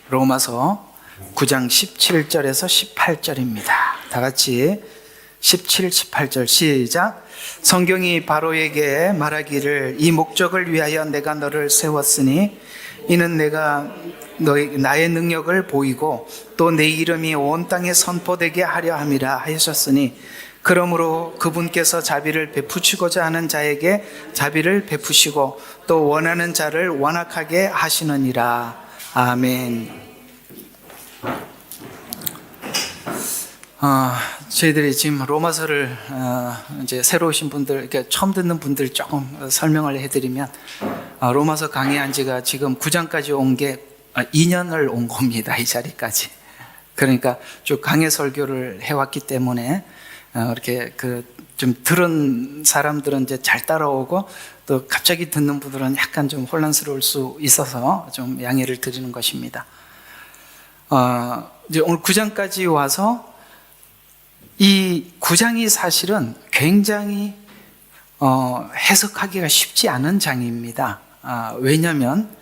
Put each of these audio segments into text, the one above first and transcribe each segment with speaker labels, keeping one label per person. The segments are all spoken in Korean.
Speaker 1: 로마서 9장 17절에서 18절입니다. 다 같이 17, 18절 시작. 성경이 바로에게 말하기를 이 목적을 위하여 내가 너를 세웠으니 이는 내가 나의 능력을 보이고 또 내 이름이 온 땅에 선포되게 하려 함이라 하셨으니 그러므로 그분께서 자비를 베푸시고자 하는 자에게 자비를 베푸시고 또 원하는 자를 완악하게 하시느니라. 아멘. 저희들이 지금 로마서를 이제 새로 오신 분들, 이렇게 처음 듣는 분들 조금 설명을 해드리면, 로마서 강의한 지가 지금 9장까지 온 게 2년을 온 겁니다. 이 자리까지. 그러니까 쭉 강해 설교를 해왔기 때문에 이렇게 좀 들은 사람들은 이제 잘 따라오고, 또 갑자기 듣는 분들은 약간 좀 혼란스러울 수 있어서 좀 양해를 드리는 것입니다. 이제 오늘 9장까지 와서 이 9장이 사실은 굉장히 해석하기가 쉽지 않은 장입니다. 왜냐하면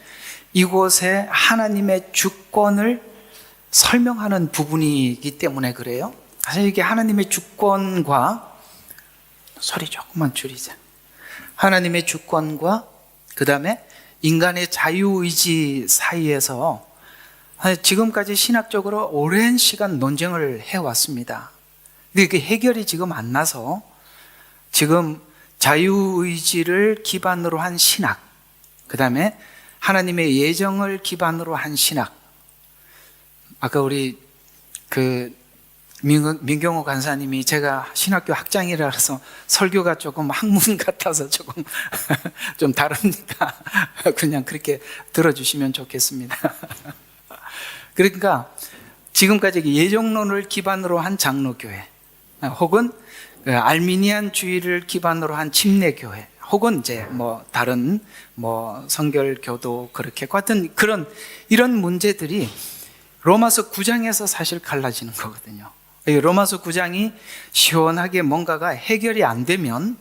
Speaker 1: 이곳에 하나님의 주권을 설명하는 부분이기 때문에 그래요. 사실 이게 하나님의 주권과, 소리 조금만 줄이자. 하나님의 주권과 그 다음에 인간의 자유의지 사이에서 지금까지 신학적으로 오랜 시간 논쟁을 해왔습니다. 근데 그 해결이 지금 안 나서 지금 자유의지를 기반으로 한 신학, 그 다음에 하나님의 예정을 기반으로 한 신학. 아까 우리 민경호 간사님이 제가 신학교 학장이라서 설교가 조금 학문 같아서 조금 좀 다르니까 그냥 그렇게 들어주시면 좋겠습니다. 그러니까 지금까지 예정론을 기반으로 한 장로교회, 혹은 알미니안주의를 기반으로 한 침례교회, 혹은 이제 다른 성결교도 그렇게 같은 이런 문제들이 로마서 9장에서 사실 갈라지는 거거든요. 로마서 9장이 시원하게 뭔가가 해결이 안 되면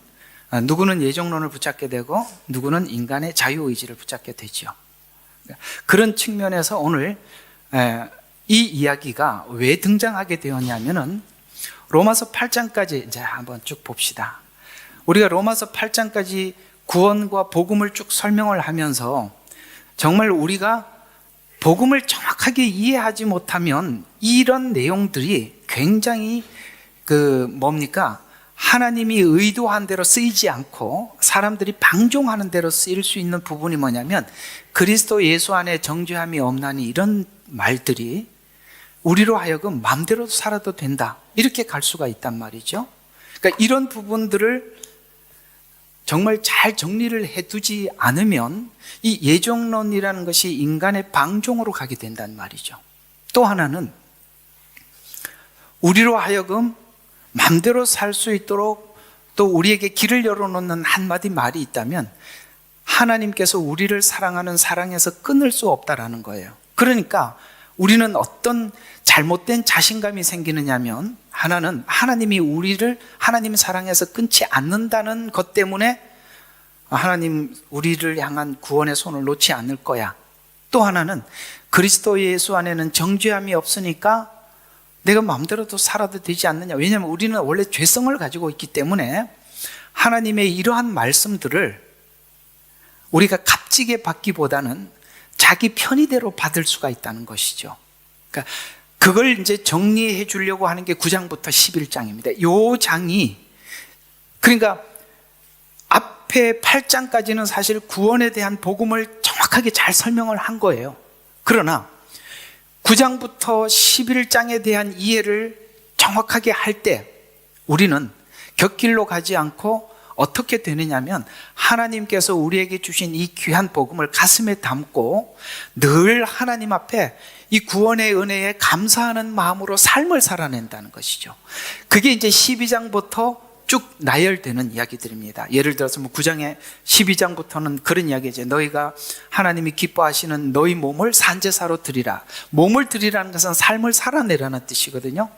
Speaker 1: 누구는 예정론을 붙잡게 되고 누구는 인간의 자유의지를 붙잡게 되죠. 그런 측면에서 오늘 이 이야기가 왜 등장하게 되었냐면은 로마서 8장까지 이제 한번 쭉 봅시다. 우리가 로마서 8장까지 구원과 복음을 쭉 설명을 하면서 정말 우리가 복음을 정확하게 이해하지 못하면 이런 내용들이 굉장히 하나님이 의도한 대로 쓰이지 않고 사람들이 방종하는 대로 쓰일 수 있는 부분이 뭐냐면, 그리스도 예수 안에 정죄함이 없나니 이런 말들이 우리로 하여금 마음대로 살아도 된다, 이렇게 갈 수가 있단 말이죠. 그러니까 이런 부분들을 정말 잘 정리를 해두지 않으면 이 예정론이라는 것이 인간의 방종으로 가게 된단 말이죠. 또 하나는 우리로 하여금 마음대로 살 수 있도록 또 우리에게 길을 열어놓는 한마디 말이 있다면, 하나님께서 우리를 사랑하는 사랑에서 끊을 수 없다라는 거예요. 그러니까 우리는 어떤 잘못된 자신감이 생기느냐면, 하나는 하나님이 하나님 사랑에서 끊지 않는다는 것 때문에 하나님 우리를 향한 구원의 손을 놓지 않을 거야. 또 하나는 그리스도 예수 안에는 정죄함이 없으니까 내가 마음대로도 살아도 되지 않느냐. 왜냐하면 우리는 원래 죄성을 가지고 있기 때문에 하나님의 이러한 말씀들을 우리가 값지게 받기보다는 자기 편의대로 받을 수가 있다는 것이죠. 그러니까 그걸 이제 정리해 주려고 하는 게 9장부터 11장입니다. 요 장이, 그러니까 앞에 8장까지는 사실 구원에 대한 복음을 정확하게 잘 설명을 한 거예요. 그러나 9장부터 11장에 대한 이해를 정확하게 할 때 우리는 곁길로 가지 않고 어떻게 되느냐면, 하나님께서 우리에게 주신 이 귀한 복음을 가슴에 담고 늘 하나님 앞에 이 구원의 은혜에 감사하는 마음으로 삶을 살아낸다는 것이죠. 그게 이제 12장부터 쭉 나열되는 이야기들입니다. 예를 들어서 9장의 12장부터는 그런 이야기죠. 너희가 하나님이 기뻐하시는 너희 몸을 산제사로 드리라. 몸을 드리라는 것은 삶을 살아내라는 뜻이거든요.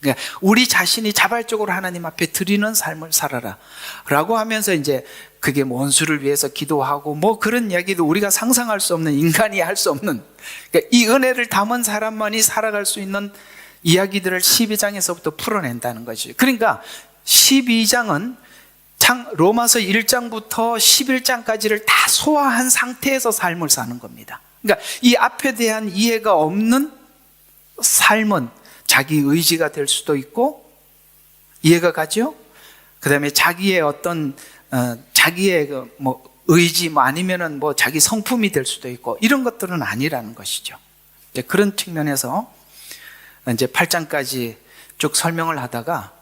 Speaker 1: 그러니까 우리 자신이 자발적으로 하나님 앞에 드리는 삶을 살아라 라고 하면서 이제 그게 원수를 위해서 기도하고 뭐 그런 이야기도 우리가 상상할 수 없는, 인간이 할 수 없는, 그러니까 이 은혜를 담은 사람만이 살아갈 수 있는 이야기들을 12장에서부터 풀어낸다는 거죠. 그러니까 12장은 로마서 1장부터 11장까지를 다 소화한 상태에서 삶을 사는 겁니다. 그러니까 이 앞에 대한 이해가 없는 삶은 자기 의지가 될 수도 있고, 이해가 가죠? 그 다음에 자기의 어떤 자기의 의지 아니면은 자기 성품이 될 수도 있고, 이런 것들은 아니라는 것이죠. 이제 그런 측면에서 이제 8장까지 쭉 설명을 하다가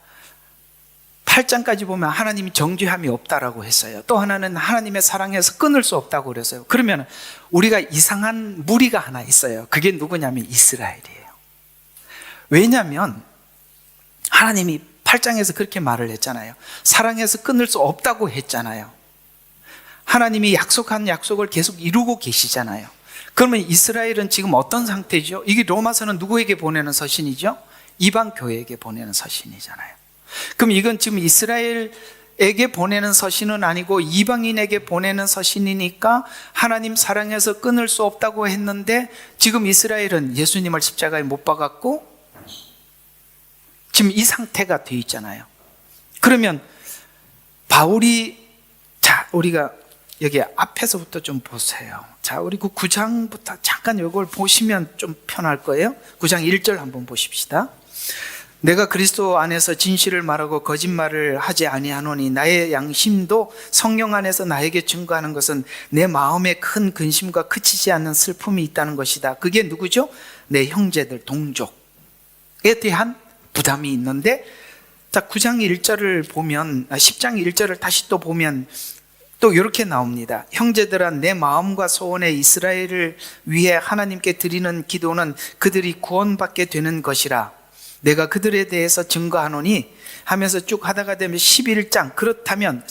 Speaker 1: 8장까지 보면 하나님이 정죄함이 없다라고 했어요. 또 하나는 하나님의 사랑에서 끊을 수 없다고 그랬어요. 그러면 우리가 이상한 무리가 하나 있어요. 그게 누구냐면 이스라엘이에요. 왜냐하면 하나님이 8장에서 그렇게 말을 했잖아요. 사랑에서 끊을 수 없다고 했잖아요. 하나님이 약속한 약속을 계속 이루고 계시잖아요. 그러면 이스라엘은 지금 어떤 상태죠? 이게 로마서는 누구에게 보내는 서신이죠? 이방 교회에게 보내는 서신이잖아요. 그럼 이건 지금 이스라엘에게 보내는 서신은 아니고 이방인에게 보내는 서신이니까 하나님 사랑에서 끊을 수 없다고 했는데, 지금 이스라엘은 예수님을 십자가에 못 박았고 지금 이 상태가 돼 있잖아요. 그러면 바울이, 우리가 여기 앞에서부터 좀 보세요. 우리 그 9장부터 잠깐 이걸 보시면 좀 편할 거예요. 9장 1절 한번 보십시다. 내가 그리스도 안에서 진실을 말하고 거짓말을 하지 아니하노니 나의 양심도 성령 안에서 나에게 증거하는 것은 내 마음에 큰 근심과 그치지 않는 슬픔이 있다는 것이다. 그게 누구죠? 내 형제들, 동족에 대한 부담이 있는데, 9장 1절을 보면, 10장 1절을 다시 또 보면 또 이렇게 나옵니다. 형제들아, 내 마음과 소원에 이스라엘을 위해 하나님께 드리는 기도는 그들이 구원받게 되는 것이라. 내가 그들에 대해서 증거하노니 하면서 쭉 하다가 되면 11장, 그렇다면,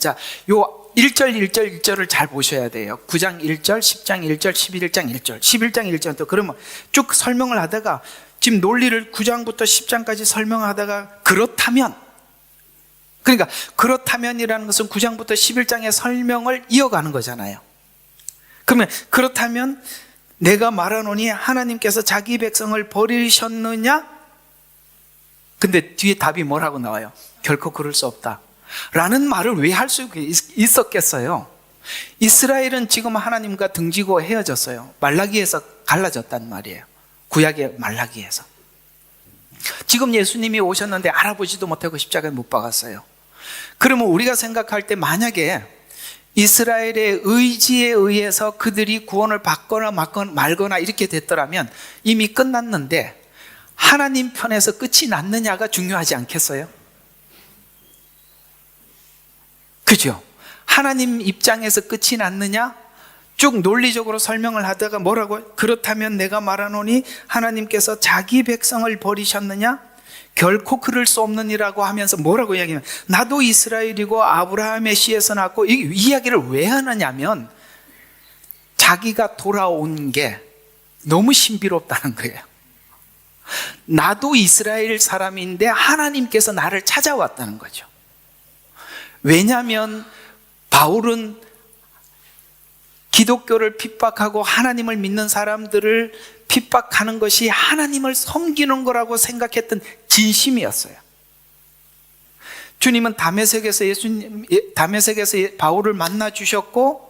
Speaker 1: 요 1절, 1절, 1절을 잘 보셔야 돼요. 9장 1절, 10장 1절, 11장 1절, 11장 1절 또 그러면 쭉 설명을 하다가 지금 논리를 9장부터 10장까지 설명하다가 그렇다면, 그러니까 그렇다면이라는 것은 9장부터 11장의 설명을 이어가는 거잖아요. 그러면 그렇다면 내가 말하노니 하나님께서 자기 백성을 버리셨느냐? 근데 뒤에 답이 뭐라고 나와요? 결코 그럴 수 없다 라는 말을 왜 할 수 있었겠어요? 이스라엘은 지금 하나님과 등지고 헤어졌어요. 말라기에서 갈라졌단 말이에요. 구약의 말라기에서. 지금 예수님이 오셨는데 알아보지도 못하고 십자가에 못 박았어요. 그러면 우리가 생각할 때 만약에 이스라엘의 의지에 의해서 그들이 구원을 받거나 말거나 이렇게 됐더라면 이미 끝났는데, 하나님 편에서 끝이 났느냐가 중요하지 않겠어요? 그죠? 하나님 입장에서 끝이 났느냐? 쭉 논리적으로 설명을 하다가 뭐라고? 그렇다면 내가 말하노니 하나님께서 자기 백성을 버리셨느냐? 결코 그럴 수 없느니라고 하면서 뭐라고 이야기하면, 나도 이스라엘이고 아브라함의 씨에서 났고, 이 이야기를 왜 하느냐면 자기가 돌아온 게 너무 신비롭다는 거예요. 나도 이스라엘 사람인데 하나님께서 나를 찾아왔다는 거죠. 왜냐하면 바울은 기독교를 핍박하고 하나님을 믿는 사람들을 핍박하는 것이 하나님을 섬기는 거라고 생각했던 진심이었어요. 주님은 다메섹에서 바울을 만나 주셨고,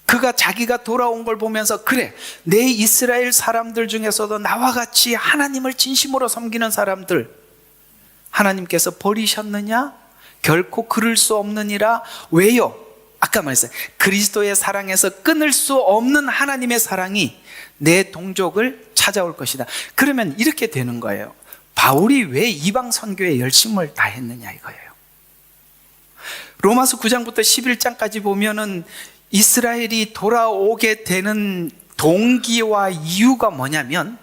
Speaker 1: 그가 자기가 돌아온 걸 보면서, 그래, 내 이스라엘 사람들 중에서도 나와 같이 하나님을 진심으로 섬기는 사람들 하나님께서 버리셨느냐? 결코 그럴 수 없느니라. 왜요? 아까 말했어요. 그리스도의 사랑에서 끊을 수 없는 하나님의 사랑이 내 동족을 찾아올 것이다. 그러면 이렇게 되는 거예요. 바울이 왜 이방 선교에 열심을 다했느냐 이거예요. 로마서 9장부터 11장까지 보면은 이스라엘이 돌아오게 되는 동기와 이유가 뭐냐면,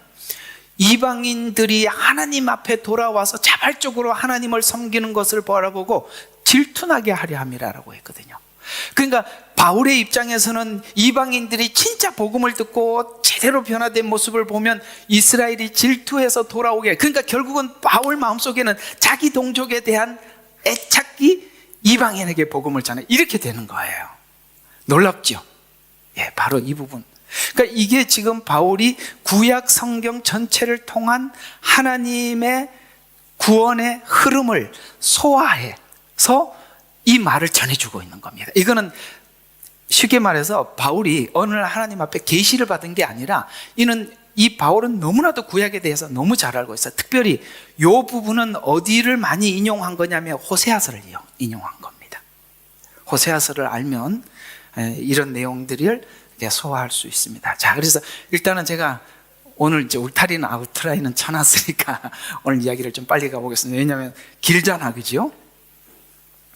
Speaker 1: 이방인들이 하나님 앞에 돌아와서 자발적으로 하나님을 섬기는 것을 바라보고 질투나게 하려 함이라고 했거든요. 그러니까 바울의 입장에서는 이방인들이 진짜 복음을 듣고 제대로 변화된 모습을 보면 이스라엘이 질투해서 돌아오게, 그러니까 결국은 바울 마음속에는 자기 동족에 대한 애착이 이방인에게 복음을 전해, 이렇게 되는 거예요. 놀랍죠? 예, 바로 이 부분. 그러니까 이게 지금 바울이 구약 성경 전체를 통한 하나님의 구원의 흐름을 소화해서 이 말을 전해주고 있는 겁니다. 이거는 쉽게 말해서 바울이 어느 날 하나님 앞에 계시를 받은 게 아니라, 이 바울은 너무나도 구약에 대해서 너무 잘 알고 있어요. 특별히 이 부분은 어디를 많이 인용한 거냐면 호세아서를 인용한 겁니다. 호세아서를 알면 이런 내용들을 소화할 수 있습니다. 자, 그래서 일단은 제가 오늘 이제 울타리는 아웃라인은 쳐놨으니까 오늘 이야기를 좀 빨리 가보겠습니다. 왜냐하면 길잖아, 그죠?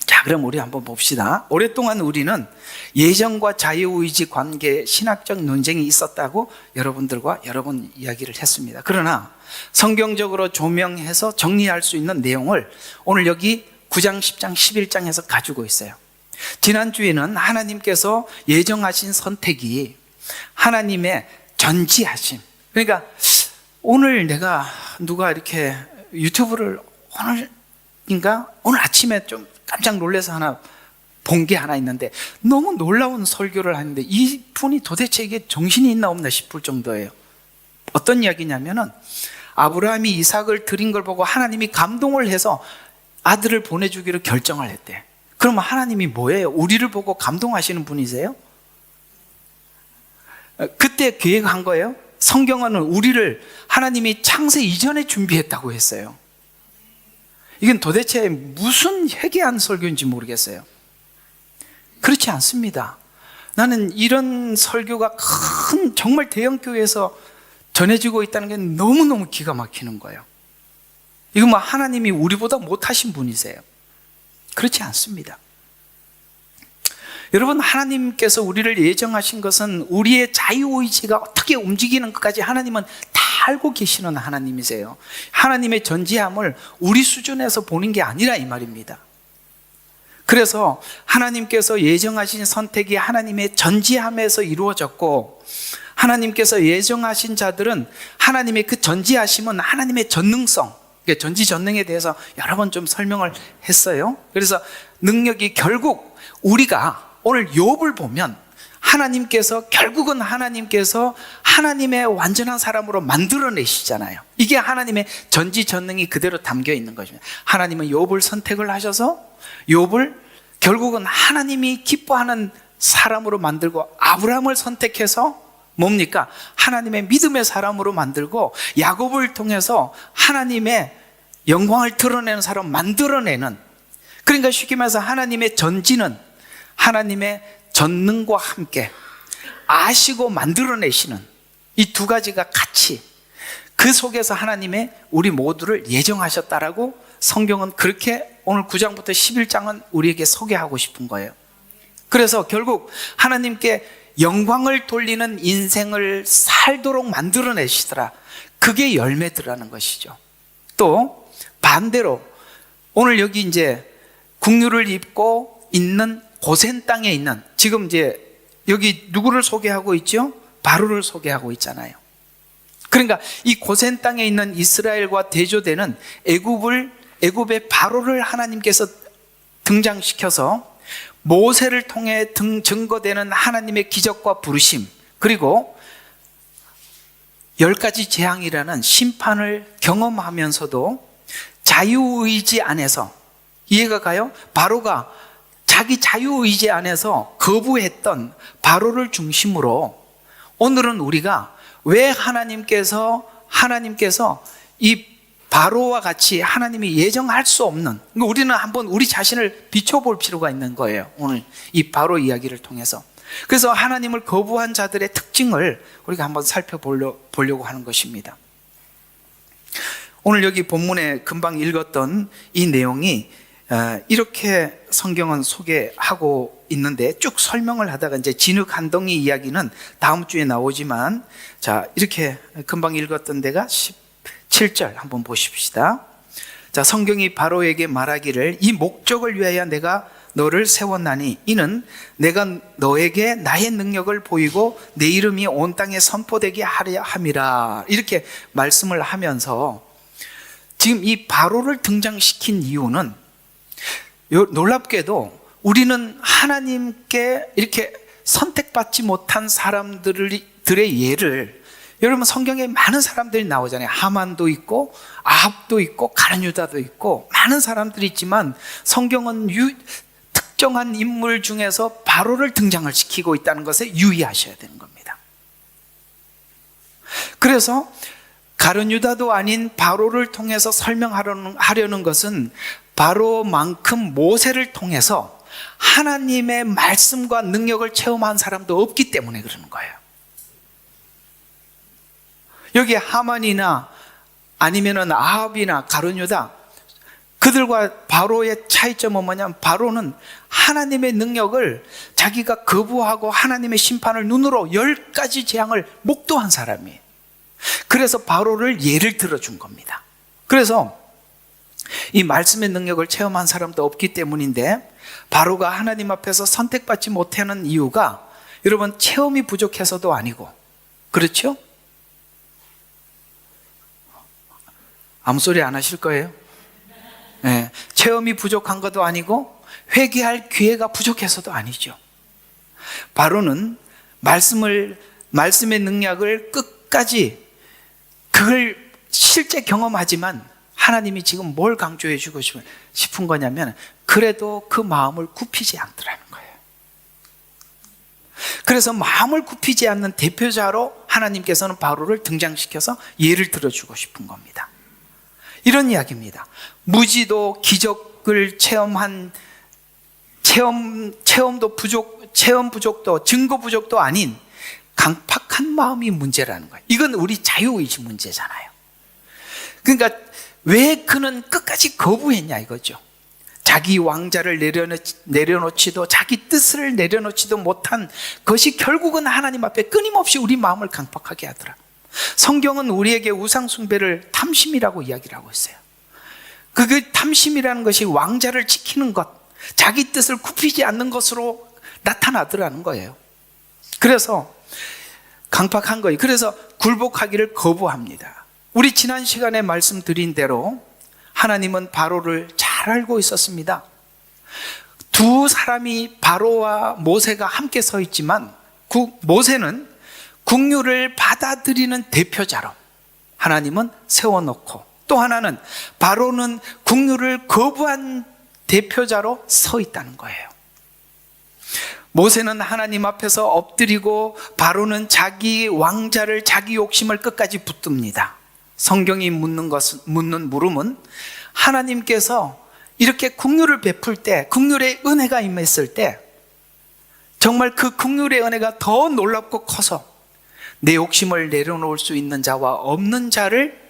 Speaker 1: 자, 그럼 우리 한번 봅시다. 오랫동안 우리는 예정과 자유의지 관계 신학적 논쟁이 있었다고 여러분들과 여러 번 이야기를 했습니다. 그러나 성경적으로 조명해서 정리할 수 있는 내용을 오늘 여기 9장, 10장, 11장에서 가지고 있어요. 지난주에는 하나님께서 예정하신 선택이 하나님의 전지하심, 그러니까 오늘 내가 누가 이렇게 유튜브를 오늘 아침에 좀 깜짝 놀라서 하나 본 게 하나 있는데, 너무 놀라운 설교를 하는데 이 분이 도대체 이게 정신이 있나 없나 싶을 정도예요. 어떤 이야기냐면은 아브라함이 이삭을 드린 걸 보고 하나님이 감동을 해서 아들을 보내주기로 결정을 했대. 그러면 하나님이 뭐예요? 우리를 보고 감동하시는 분이세요? 그때 계획한 거예요? 성경은 우리를 하나님이 창세 이전에 준비했다고 했어요. 이건 도대체 무슨 회개한 설교인지 모르겠어요. 그렇지 않습니다. 나는 이런 설교가 큰 정말 대형 교회에서 전해지고 있다는 게 너무너무 기가 막히는 거예요. 이거 뭐 하나님이 우리보다 못하신 분이세요? 그렇지 않습니다. 여러분, 하나님께서 우리를 예정하신 것은 우리의 자유의지가 어떻게 움직이는 것까지 하나님은 다 알고 계시는 하나님이세요. 하나님의 전지함을 우리 수준에서 보는 게 아니라 이 말입니다. 그래서 하나님께서 예정하신 선택이 하나님의 전지함에서 이루어졌고, 하나님께서 예정하신 자들은 하나님의 그 전지하심은 하나님의 전능성, 전지전능에 대해서 여러 번 좀 설명을 했어요. 그래서 능력이 결국 우리가 오늘 욥을 보면 결국은 하나님께서 하나님의 완전한 사람으로 만들어내시잖아요. 이게 하나님의 전지전능이 그대로 담겨 있는 것입니다. 하나님은 욥을 선택을 하셔서 욥을 결국은 하나님이 기뻐하는 사람으로 만들고, 아브라함을 선택해서 뭡니까? 하나님의 믿음의 사람으로 만들고, 야곱을 통해서 하나님의 영광을 드러내는 사람 만들어내는, 그러니까 쉽게 말해서 하나님의 전지는 하나님의 전능과 함께 아시고 만들어내시는 이 두 가지가 같이, 그 속에서 하나님의 우리 모두를 예정하셨다라고 성경은 그렇게 오늘 9장부터 11장은 우리에게 소개하고 싶은 거예요. 그래서 결국 하나님께 영광을 돌리는 인생을 살도록 만들어내시더라. 그게 열매들라는 것이죠. 또 반대로 오늘 여기 이제 국류를 입고 있는 고센 땅에 있는, 지금 이제 여기 누구를 소개하고 있죠? 바로를 소개하고 있잖아요. 그러니까 이 고센 땅에 있는 이스라엘과 대조되는 애굽의 바로를 하나님께서 등장시켜서 모세를 통해 증거되는 하나님의 기적과 부르심, 그리고 10가지 재앙이라는 심판을 경험하면서도 자유의지 안에서, 이해가 가요? 바로가 자기 자유의지 안에서 거부했던 바로를 중심으로 오늘은 우리가 왜 하나님께서 이 바로와 같이 하나님이 예정할 수 없는, 우리는 한번 우리 자신을 비춰볼 필요가 있는 거예요. 오늘 이 바로 이야기를 통해서. 그래서 하나님을 거부한 자들의 특징을 우리가 한번 살펴보려고 하는 것입니다. 오늘 여기 본문에 금방 읽었던 이 내용이 이렇게 성경은 소개하고 있는데, 쭉 설명을 하다가 이제 진흙 한 덩이 이야기는 다음 주에 나오지만, 자, 이렇게 금방 읽었던 데가 17절 한번 보십시다. 자, 성경이 바로에게 말하기를 이 목적을 위하여 내가 너를 세웠나니 이는 내가 너에게 나의 능력을 보이고 내 이름이 온 땅에 선포되게 하려 함이라. 이렇게 말씀을 하면서 지금 이 바로를 등장시킨 이유는 놀랍게도 우리는 하나님께 이렇게 선택받지 못한 사람들의 예를, 여러분 성경에 많은 사람들이 나오잖아요. 하만도 있고 아합도 있고 가룟 유다도 있고 많은 사람들이 있지만 성경은 특정한 인물 중에서 바로를 등장을 시키고 있다는 것에 유의하셔야 되는 겁니다. 그래서 가룟 유다도 아닌 바로를 통해서 설명하려는 것은 바로만큼 모세를 통해서 하나님의 말씀과 능력을 체험한 사람도 없기 때문에 그러는 거예요. 여기 하만이나 아니면은 아합이나 가룟 유다, 그들과 바로의 차이점은 뭐냐면 바로는 하나님의 능력을 자기가 거부하고 하나님의 심판을 눈으로 10가지 재앙을 목도한 사람이에요. 그래서 바로를 예를 들어준 겁니다. 그래서 이 말씀의 능력을 체험한 사람도 없기 때문인데, 바로가 하나님 앞에서 선택받지 못하는 이유가 여러분 체험이 부족해서도 아니고, 그렇죠? 아무 소리 안 하실 거예요? 네, 체험이 부족한 것도 아니고 회개할 기회가 부족해서도 아니죠. 바로는 말씀의 능력을 끝까지 그걸 실제 경험하지만 하나님이 지금 뭘 강조해 주고 싶은 거냐면 그래도 그 마음을 굽히지 않더라는 거예요. 그래서 마음을 굽히지 않는 대표자로 하나님께서는 바로를 등장시켜서 예를 들어주고 싶은 겁니다. 이런 이야기입니다. 무지도 기적을 체험 부족도 증거 부족도 아닌 강팍한 마음이 문제라는 거예요. 이건 우리 자유의지 문제잖아요. 그러니까 왜 그는 끝까지 거부했냐 이거죠. 자기 왕자를 내려놓지도 자기 뜻을 내려놓지도 못한 것이 결국은 하나님 앞에 끊임없이 우리 마음을 강팍하게 하더라. 성경은 우리에게 우상 숭배를 탐심이라고 이야기를 하고 있어요. 그 탐심이라는 것이 왕자를 지키는 것, 자기 뜻을 굽히지 않는 것으로 나타나더라는 거예요. 그래서 강팍한 거예요. 그래서 굴복하기를 거부합니다. 우리 지난 시간에 말씀드린 대로 하나님은 바로를 잘 알고 있었습니다. 두 사람이 바로와 모세가 함께 서 있지만 모세는 국류를 받아들이는 대표자로 하나님은 세워놓고, 또 하나는 바로는 국류를 거부한 대표자로 서 있다는 거예요. 모세는 하나님 앞에서 엎드리고 바로는 자기 왕자를, 자기 욕심을 끝까지 붙듭니다. 성경이 묻는 물음은 하나님께서 이렇게 국류를 베풀 때, 국류의 은혜가 임했을 때 정말 그 국류의 은혜가 더 놀랍고 커서 내 욕심을 내려놓을 수 있는 자와 없는 자를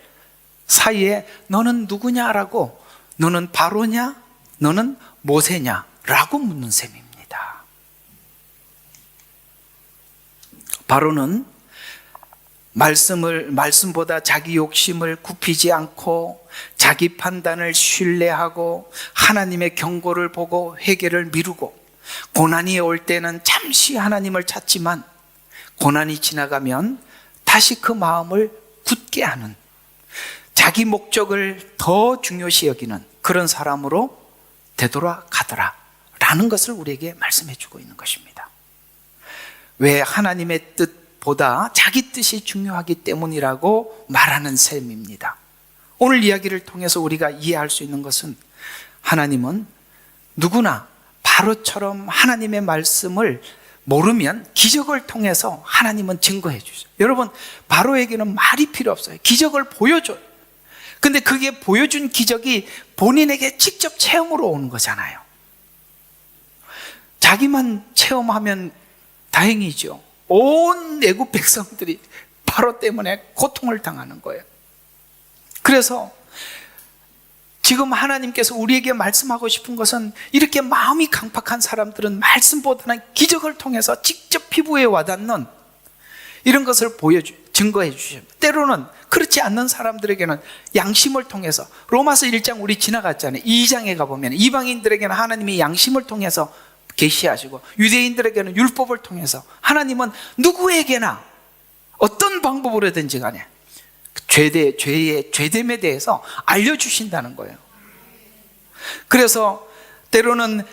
Speaker 1: 사이에 너는 누구냐라고, 너는 바로냐 너는 모세냐 라고 묻는 셈입니다. 바로는 말씀보다 자기 욕심을 굽히지 않고 자기 판단을 신뢰하고 하나님의 경고를 보고 회개를 미루고, 고난이 올 때는 잠시 하나님을 찾지만 고난이 지나가면 다시 그 마음을 굳게 하는, 자기 목적을 더 중요시 여기는 그런 사람으로 되돌아가더라 라는 것을 우리에게 말씀해 주고 있는 것입니다. 왜? 하나님의 뜻보다 자기 뜻이 중요하기 때문이라고 말하는 셈입니다. 오늘 이야기를 통해서 우리가 이해할 수 있는 것은 하나님은 누구나 바로처럼 하나님의 말씀을 모르면 기적을 통해서 하나님은 증거해 주죠. 여러분, 바로에게는 말이 필요 없어요. 기적을 보여줘요. 근데 그게 보여준 기적이 본인에게 직접 체험으로 오는 거잖아요. 자기만 체험하면 다행이죠. 온 애국 백성들이 바로 때문에 고통을 당하는 거예요. 그래서 지금 하나님께서 우리에게 말씀하고 싶은 것은, 이렇게 마음이 강팍한 사람들은 말씀보다는 기적을 통해서 직접 피부에 와닿는 이런 것을 증거해 주십니다. 때로는 그렇지 않는 사람들에게는 양심을 통해서, 로마서 1장 우리 지나갔잖아요. 2장에 가보면 이방인들에게는 하나님이 양심을 통해서 계시하시고, 유대인들에게는 율법을 통해서, 하나님은 누구에게나 어떤 방법으로든지 간에 죄의 죄됨에 대해서 알려주신다는 거예요. 그래서 때로는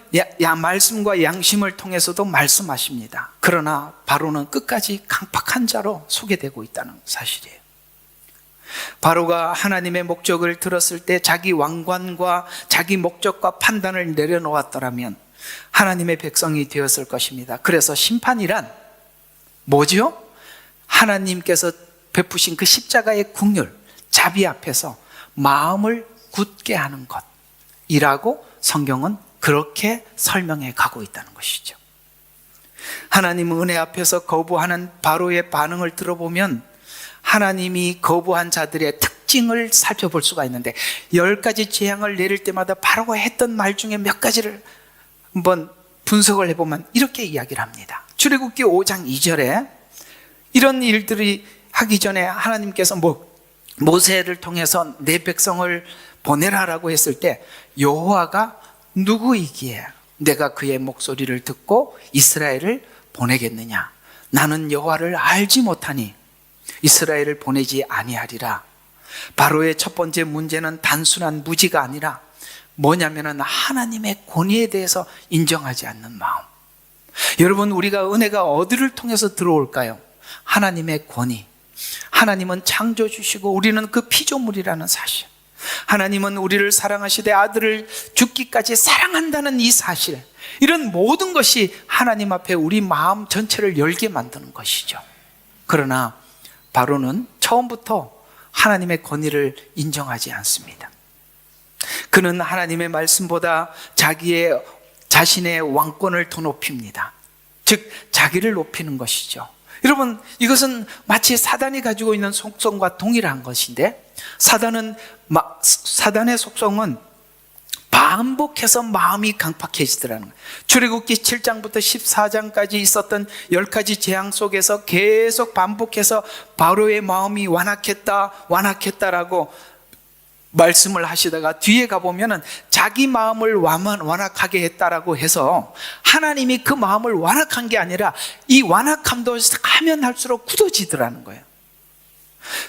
Speaker 1: 말씀과 양심을 통해서도 말씀하십니다. 그러나 바로는 끝까지 강팍한 자로 소개되고 있다는 사실이에요. 바로가 하나님의 목적을 들었을 때 자기 왕관과 자기 목적과 판단을 내려놓았더라면 하나님의 백성이 되었을 것입니다. 그래서 심판이란 뭐죠? 하나님께서 베푸신 그 십자가의 긍휼, 자비 앞에서 마음을 굳게 하는 것이라고 성경은 그렇게 설명해 가고 있다는 것이죠. 하나님 은혜 앞에서 거부하는 바로의 반응을 들어보면 하나님이 거부한 자들의 특징을 살펴볼 수가 있는데, 10가지 재앙을 내릴 때마다 바로가 했던 말 중에 몇 가지를 한번 분석을 해보면 이렇게 이야기를 합니다. 출애굽기 5장 2절에 이런 일들이 하기 전에 하나님께서 모세를 통해서 내 백성을 보내라라고 했을 때, 여호와가 누구이기에 내가 그의 목소리를 듣고 이스라엘을 보내겠느냐? 나는 여호와를 알지 못하니 이스라엘을 보내지 아니하리라. 바로의 첫 번째 문제는 단순한 무지가 아니라 뭐냐면은 하나님의 권위에 대해서 인정하지 않는 마음. 여러분, 우리가 은혜가 어디를 통해서 들어올까요? 하나님의 권위. 하나님은 창조주시고 우리는 그 피조물이라는 사실, 하나님은 우리를 사랑하시되 아들을 죽기까지 사랑한다는 이 사실, 이런 모든 것이 하나님 앞에 우리 마음 전체를 열게 만드는 것이죠. 그러나 바로는 처음부터 하나님의 권위를 인정하지 않습니다. 그는 하나님의 말씀보다 자신의 왕권을 더 높입니다. 즉 자기를 높이는 것이죠. 여러분, 이것은 마치 사단이 가지고 있는 속성과 동일한 것인데, 사단의 속성은 반복해서 마음이 강팍해지더라는 거예요. 출애굽기 7장부터 14장까지 있었던 10가지 재앙 속에서 계속 반복해서 바로의 마음이 완악했다라고 말씀을 하시다가 뒤에 가보면은 자기 마음을 완악하게 했다라고 해서 하나님이 그 마음을 완악한 게 아니라 이 완악함도 하면 할수록 굳어지더라는 거예요.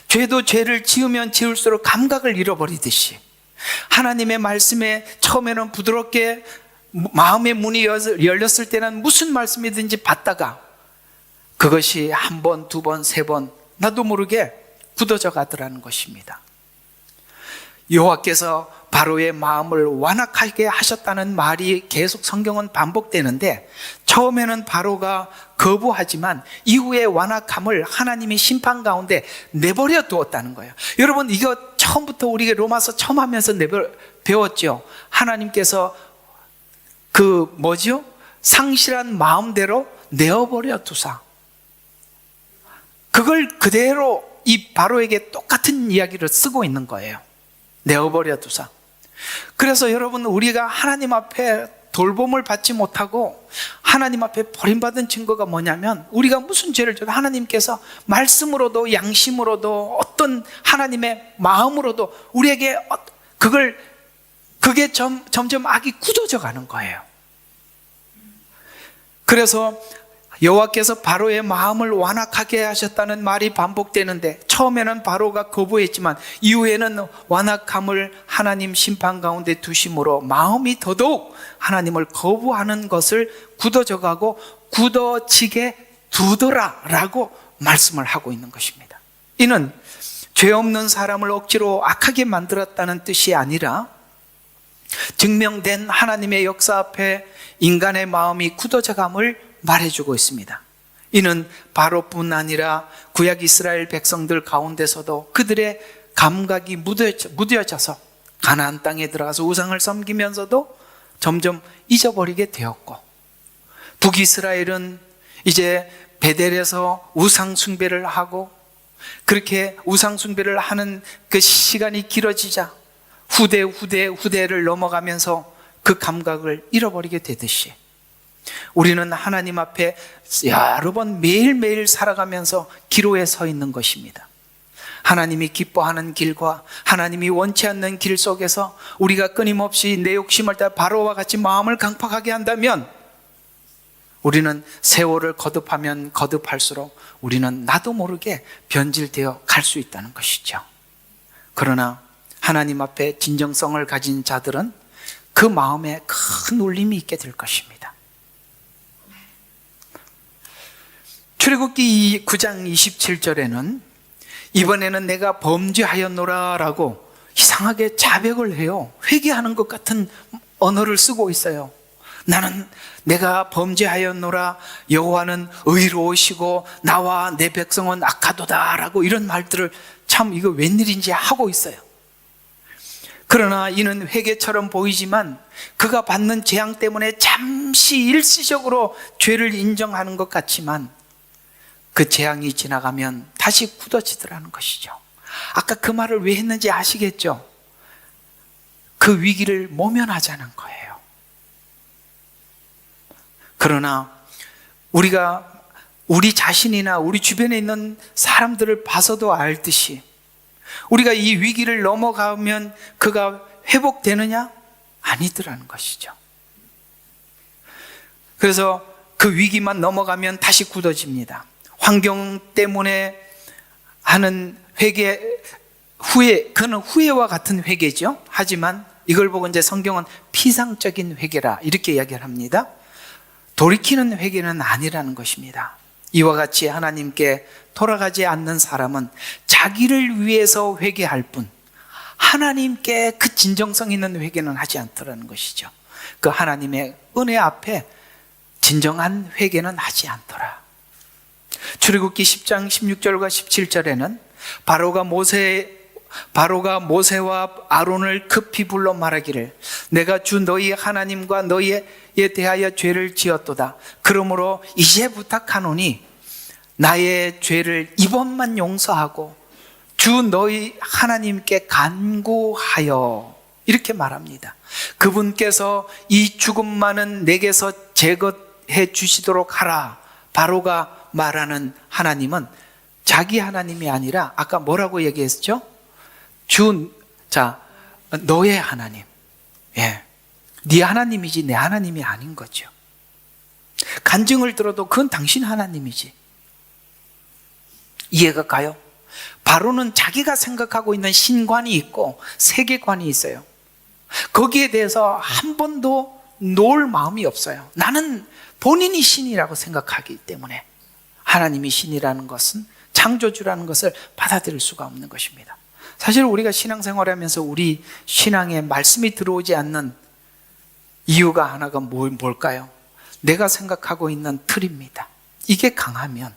Speaker 1: 죄도 죄를 지으면 지을수록 감각을 잃어버리듯이 하나님의 말씀에 처음에는 부드럽게 마음의 문이 열렸을 때는 무슨 말씀이든지 받다가 그것이 한 번, 두 번, 세 번 나도 모르게 굳어져 가더라는 것입니다. 여호와께서 바로의 마음을 완악하게 하셨다는 말이 계속 성경은 반복되는데, 처음에는 바로가 거부하지만 이후에 완악함을 하나님이 심판 가운데 내버려 두었다는 거예요. 여러분, 이거 처음부터 우리가 로마서 처음 하면서 배웠죠. 하나님께서 상실한 마음대로 내어버려 두사, 그걸 그대로 이 바로에게 똑같은 이야기를 쓰고 있는 거예요. 내어버려 두사. 그래서 여러분, 우리가 하나님 앞에 돌봄을 받지 못하고 하나님 앞에 버림받은 증거가 뭐냐면, 우리가 무슨 죄를 져도 하나님께서 말씀으로도 양심으로도 어떤 하나님의 마음으로도 우리에게 그게 점점 악이 굳어져 가는 거예요. 그래서 여호와께서 바로의 마음을 완악하게 하셨다는 말이 반복되는데, 처음에는 바로가 거부했지만 이후에는 완악함을 하나님 심판 가운데 두심으로 마음이 더더욱 하나님을 거부하는 것을 굳어져 가고 굳어지게 두더라라고 말씀을 하고 있는 것입니다. 이는 죄 없는 사람을 억지로 악하게 만들었다는 뜻이 아니라 증명된 하나님의 역사 앞에 인간의 마음이 굳어져감을 말해주고 있습니다. 이는 바로뿐 아니라 구약 이스라엘 백성들 가운데서도 그들의 감각이 무뎌져서 가나안 땅에 들어가서 우상을 섬기면서도 점점 잊어버리게 되었고, 북이스라엘은 이제 베델에서 우상 숭배를 하고, 그렇게 우상 숭배를 하는 그 시간이 길어지자 후대를 넘어가면서 그 감각을 잃어버리게 되듯이, 우리는 하나님 앞에 여러 번 매일매일 살아가면서 기로에 서 있는 것입니다. 하나님이 기뻐하는 길과 하나님이 원치 않는 길 속에서 우리가 끊임없이 내 욕심을 따라 바로와 같이 마음을 강팍하게 한다면 우리는 세월을 거듭하면 거듭할수록 우리는 나도 모르게 변질되어 갈 수 있다는 것이죠. 그러나 하나님 앞에 진정성을 가진 자들은 그 마음에 큰 울림이 있게 될 것입니다. 출애굽기 9장 27절에는 이번에는 내가 범죄하였노라 라고 이상하게 자백을 해요. 회개하는 것 같은 언어를 쓰고 있어요. 나는 내가 범죄하였노라, 여호와는 의로우시고 나와 내 백성은 악하도다 라고 이런 말들을 참 이거 웬일인지 하고 있어요. 그러나 이는 회개처럼 보이지만 그가 받는 재앙 때문에 잠시 일시적으로 죄를 인정하는 것 같지만 그 재앙이 지나가면 다시 굳어지더라는 것이죠. 아까 그 말을 왜 했는지 아시겠죠? 그 위기를 모면하자는 거예요. 그러나 우리가 우리 자신이나 우리 주변에 있는 사람들을 봐서도 알듯이 우리가 이 위기를 넘어가면 그가 회복되느냐? 아니더라는 것이죠. 그래서 그 위기만 넘어가면 다시 굳어집니다. 환경 때문에 하는 회개, 그는 후회와 같은 회개죠. 하지만 이걸 보고 이제 성경은 피상적인 회개라 이렇게 이야기를 합니다. 돌이키는 회개는 아니라는 것입니다. 이와 같이 하나님께 돌아가지 않는 사람은 자기를 위해서 회개할 뿐 하나님께 그 진정성 있는 회개는 하지 않더라는 것이죠. 그 하나님의 은혜 앞에 진정한 회개는 하지 않더라. 출애굽기 10장 16절과 17절에는 바로가 모세와 아론을 급히 불러 말하기를 내가 주 너희 하나님과 너희에 대하여 죄를 지었도다. 그러므로 이제 부탁하노니 나의 죄를 이번만 용서하고 주 너희 하나님께 간구하여 이렇게 말합니다. 그분께서 이 죽음만은 내게서 제거해 주시도록 하라. 바로가 말하는 하나님은 자기 하나님이 아니라 아까 뭐라고 얘기했죠? 너의 하나님. 예. 네 하나님이지 내 하나님이 아닌 거죠. 간증을 들어도 그건 당신 하나님이지. 이해가 가요? 바로는 자기가 생각하고 있는 신관이 있고 세계관이 있어요. 거기에 대해서 한 번도 놓을 마음이 없어요. 나는 본인이 신이라고 생각하기 때문에 하나님이 신이라는 것은 창조주라는 것을 받아들일 수가 없는 것입니다. 사실 우리가 신앙생활하면서 우리 신앙에 말씀이 들어오지 않는 이유가 하나가 뭘까요? 내가 생각하고 있는 틀입니다. 이게 강하면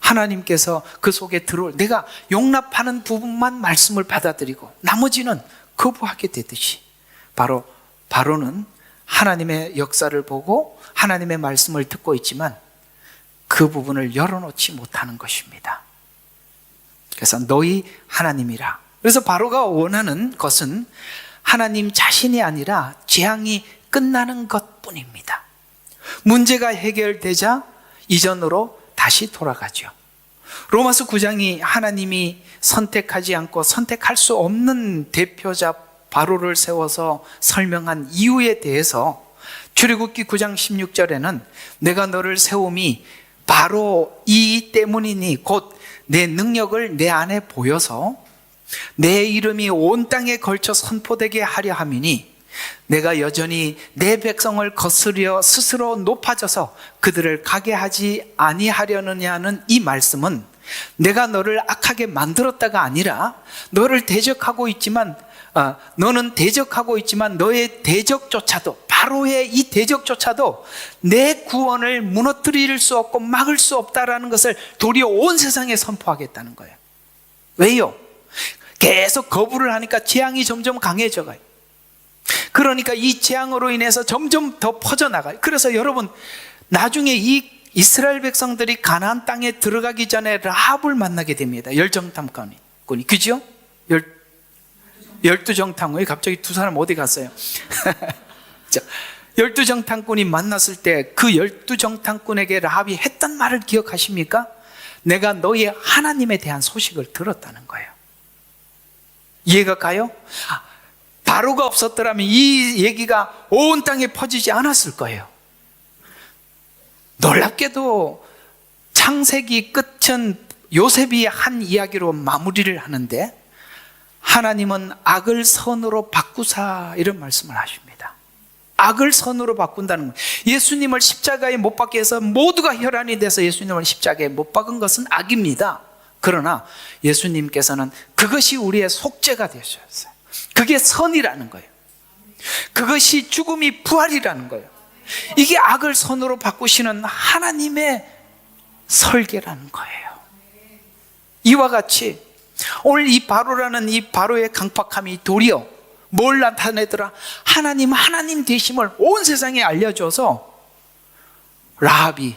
Speaker 1: 하나님께서 그 속에 내가 용납하는 부분만 말씀을 받아들이고 나머지는 거부하게 되듯이 바로는 하나님의 역사를 보고 하나님의 말씀을 듣고 있지만 그 부분을 열어놓지 못하는 것입니다. 그래서 너희 하나님이라. 그래서 바로가 원하는 것은 하나님 자신이 아니라 재앙이 끝나는 것뿐입니다. 문제가 해결되자 이전으로 다시 돌아가죠. 로마서 9장이 하나님이 선택하지 않고 선택할 수 없는 대표자 바로를 세워서 설명한 이유에 대해서 출애굽기 9장 16절에는 내가 너를 세움이 바로 이 때문이니 곧 내 능력을 내 안에 보여서 내 이름이 온 땅에 걸쳐 선포되게 하려 함이니 내가 여전히 내 백성을 거스려 스스로 높아져서 그들을 가게 하지 아니하려느냐는 이 말씀은 내가 너를 악하게 만들었다가 아니라 너를 대적하고 있지만 너는 대적하고 있지만 너의 대적조차도 바로의 이 대적조차도 내 구원을 무너뜨릴 수 없고 막을 수 없다라는 것을 도리어 온 세상에 선포하겠다는 거예요. 왜요? 계속 거부를 하니까 재앙이 점점 강해져 가요. 그러니까 이 재앙으로 인해서 점점 더 퍼져나가요. 그래서 여러분 나중에 이 이스라엘 백성들이 가나안 땅에 들어가기 전에 라합을 만나게 됩니다. 열정탐꾼이. 그죠? 12정탐꾼이 갑자기 두 사람 어디 갔어요? 열두 정탐꾼이 만났을 때 그 열두 정탐꾼에게 라합이 했던 말을 기억하십니까? 내가 너희 하나님에 대한 소식을 들었다는 거예요. 이해가 가요? 바로가 없었더라면 이 얘기가 온 땅에 퍼지지 않았을 거예요. 놀랍게도 창세기 끝은 요셉이 한 이야기로 마무리를 하는데, 하나님은 악을 선으로 바꾸사 이런 말씀을 하십니다. 악을 선으로 바꾼다는 거예요. 예수님을 십자가에 못 박게 해서 모두가 혈안이 돼서 예수님을 십자가에 못 박은 것은 악입니다. 그러나 예수님께서는 그것이 우리의 속죄가 되셨어요. 그게 선이라는 거예요. 그것이 죽음이 부활이라는 거예요. 이게 악을 선으로 바꾸시는 하나님의 설계라는 거예요. 이와 같이 오늘 이 바로라는 이 바로의 강팍함이 도리어 뭘 나타내더라? 하나님 되심을 온 세상에 알려줘서 라합이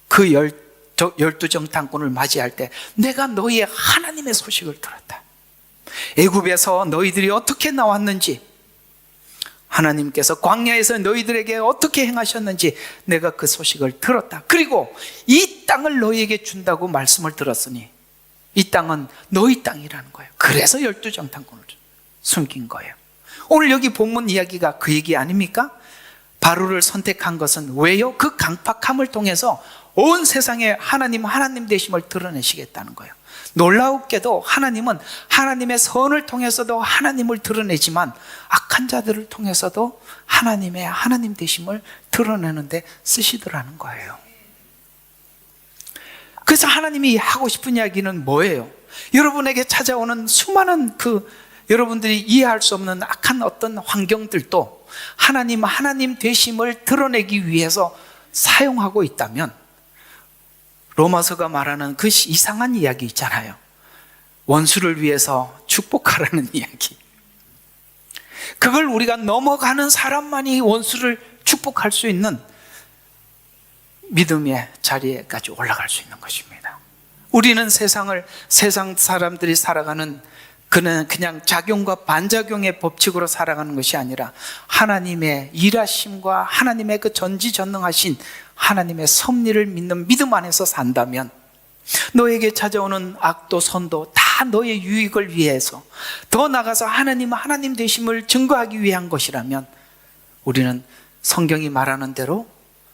Speaker 1: 그 열두 정탐꾼을 맞이할 때 내가 너희의 하나님의 소식을 들었다. 애굽에서 너희들이 어떻게 나왔는지, 하나님께서 광야에서 너희들에게 어떻게 행하셨는지 내가 그 소식을 들었다. 그리고 이 땅을 너희에게 준다고 말씀을 들었으니 이 땅은 너희 땅이라는 거예요. 그래서 열두 정탐꾼을 숨긴 거예요. 오늘 여기 본문 이야기가 그 얘기 아닙니까? 바로를 선택한 것은 왜요? 그 강팍함을 통해서 온 세상에 하나님 되심을 드러내시겠다는 거예요. 놀라웠게도 하나님은 하나님의 선을 통해서도 하나님을 드러내지만 악한 자들을 통해서도 하나님 되심을 드러내는데 쓰시더라는 거예요. 그래서 하나님이 하고 싶은 이야기는 뭐예요? 여러분에게 찾아오는 수많은 여러분들이 이해할 수 없는 악한 어떤 환경들도 하나님 되심을 드러내기 위해서 사용하고 있다면, 로마서가 말하는 그 이상한 이야기 있잖아요. 원수를 위해서 축복하라는 이야기. 그걸 우리가 넘어가는 사람만이 원수를 축복할 수 있는 믿음의 자리에까지 올라갈 수 있는 것입니다. 우리는 세상 사람들이 살아가는 그냥 작용과 반작용의 법칙으로 살아가는 것이 아니라 하나님의 일하심과 하나님의 그 전지전능하신 하나님의 섭리를 믿는 믿음 안에서 산다면, 너에게 찾아오는 악도 선도 다 너의 유익을 위해서, 더 나아가서 하나님 되심을 증거하기 위한 것이라면, 우리는 성경이 말하는 대로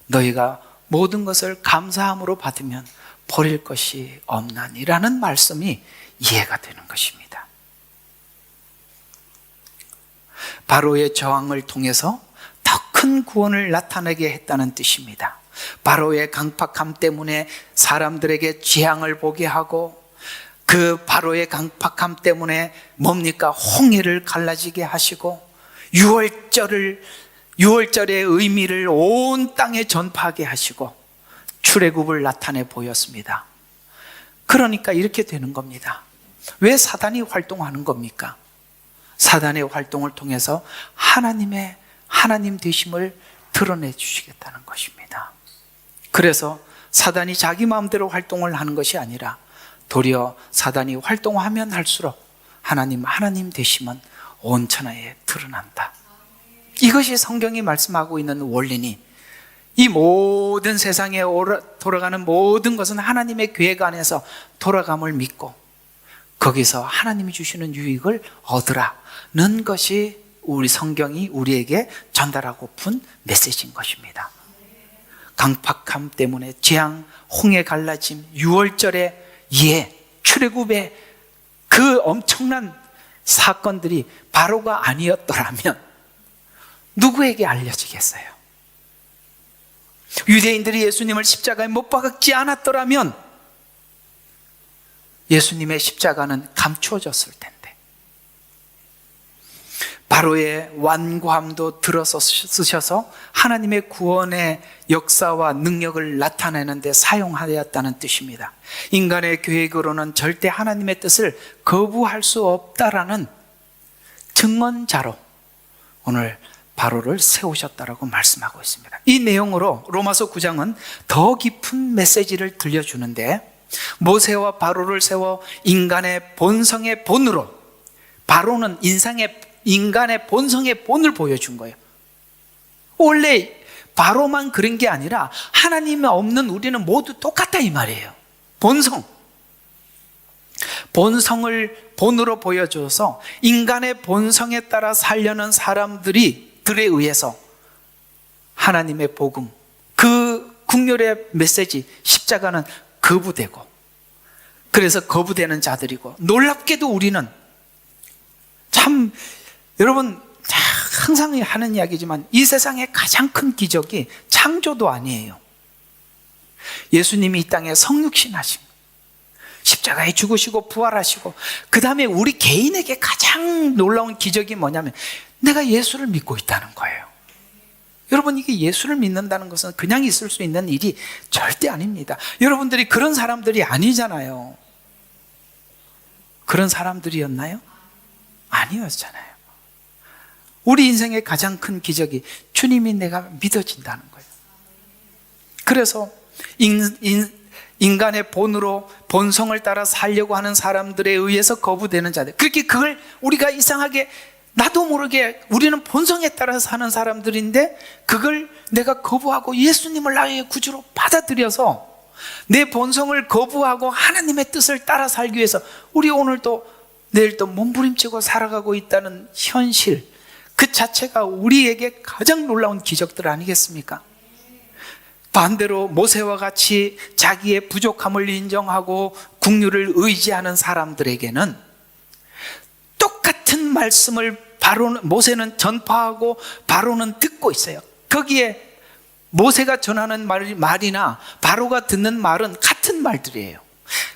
Speaker 1: 너희가 모든 것을 감사함으로 받으면 버릴 것이 없나니라는 말씀이 이해가 되는 것입니다. 바로의 저항을 통해서 더 큰 구원을 나타내게 했다는 뜻입니다. 바로의 강팍함 때문에 사람들에게 재앙을 보게 하고, 그 바로의 강팍함 때문에 뭡니까? 홍해를 갈라지게 하시고, 유월절의 의미를 온 땅에 전파하게 하시고 출애굽을 나타내 보였습니다. 그러니까 이렇게 되는 겁니다. 왜 사단이 활동하는 겁니까? 사단의 활동을 통해서 하나님 되심을 드러내 주시겠다는 것입니다. 그래서 사단이 자기 마음대로 활동을 하는 것이 아니라 도리어 사단이 활동하면 할수록 하나님 되심은 온 천하에 드러난다. 이것이 성경이 말씀하고 있는 원리니, 이 모든 세상에 돌아가는 모든 것은 하나님의 계획 안에서 돌아감을 믿고 거기서 하나님이 주시는 유익을 얻으라는 것이 우리 성경이 우리에게 전달하고픈 메시지인 것입니다. 강팍함 때문에 재앙, 홍해 갈라짐, 유월절의 출애굽의 그 엄청난 사건들이 바로가 아니었더라면 누구에게 알려지겠어요? 유대인들이 예수님을 십자가에 못 박지 않았더라면 예수님의 십자가는 감추어졌을 텐데, 바로의 완고함도 들어서 쓰셔서 하나님의 구원의 역사와 능력을 나타내는 데 사용하였다는 뜻입니다. 인간의 계획으로는 절대 하나님의 뜻을 거부할 수 없다라는 증언자로 오늘 바로를 세우셨다라고 말씀하고 있습니다. 이 내용으로 로마서 9장은 더 깊은 메시지를 들려주는데, 모세와 바로를 세워 인간의 본성의 본으로, 바로는 인간의 본성의 본을 보여준 거예요. 원래 바로만 그런 게 아니라 하나님이 없는 우리는 모두 똑같다 이 말이에요. 본성을 본으로 보여줘서 인간의 본성에 따라 살려는 사람들에 의해서 하나님의 복음, 그 국률의 메시지, 십자가는 거부되고, 그래서 거부되는 자들이고, 놀랍게도 우리는 참, 여러분 항상 하는 이야기지만 이 세상의 가장 큰 기적이 창조도 아니에요. 예수님이 이 땅에 성육신하신, 십자가에 죽으시고 부활하시고, 그 다음에 우리 개인에게 가장 놀라운 기적이 뭐냐면 내가 예수를 믿고 있다는 거예요. 여러분, 이게 예수를 믿는다는 것은 그냥 있을 수 있는 일이 절대 아닙니다. 여러분들이 그런 사람들이 아니잖아요. 그런 사람들이었나요? 아니었잖아요. 우리 인생의 가장 큰 기적이 주님이 내가 믿어진다는 거예요. 그래서 인간의 본성을 따라 살려고 하는 사람들에 의해서 거부되는 자들, 그렇게 그걸 우리가 이상하게 나도 모르게 우리는 본성에 따라 사는 사람들인데 그걸 내가 거부하고 예수님을 나의 구주로 받아들여서 내 본성을 거부하고 하나님의 뜻을 따라 살기 위해서 우리 오늘도 내일도 몸부림치고 살아가고 있다는 현실, 그 자체가 우리에게 가장 놀라운 기적들 아니겠습니까? 반대로 모세와 같이 자기의 부족함을 인정하고 국률을 의지하는 사람들에게는 똑같은 말씀을 모세는 전파하고 바로는 듣고 있어요. 거기에 모세가 전하는 말이나 바로가 듣는 말은 같은 말들이에요.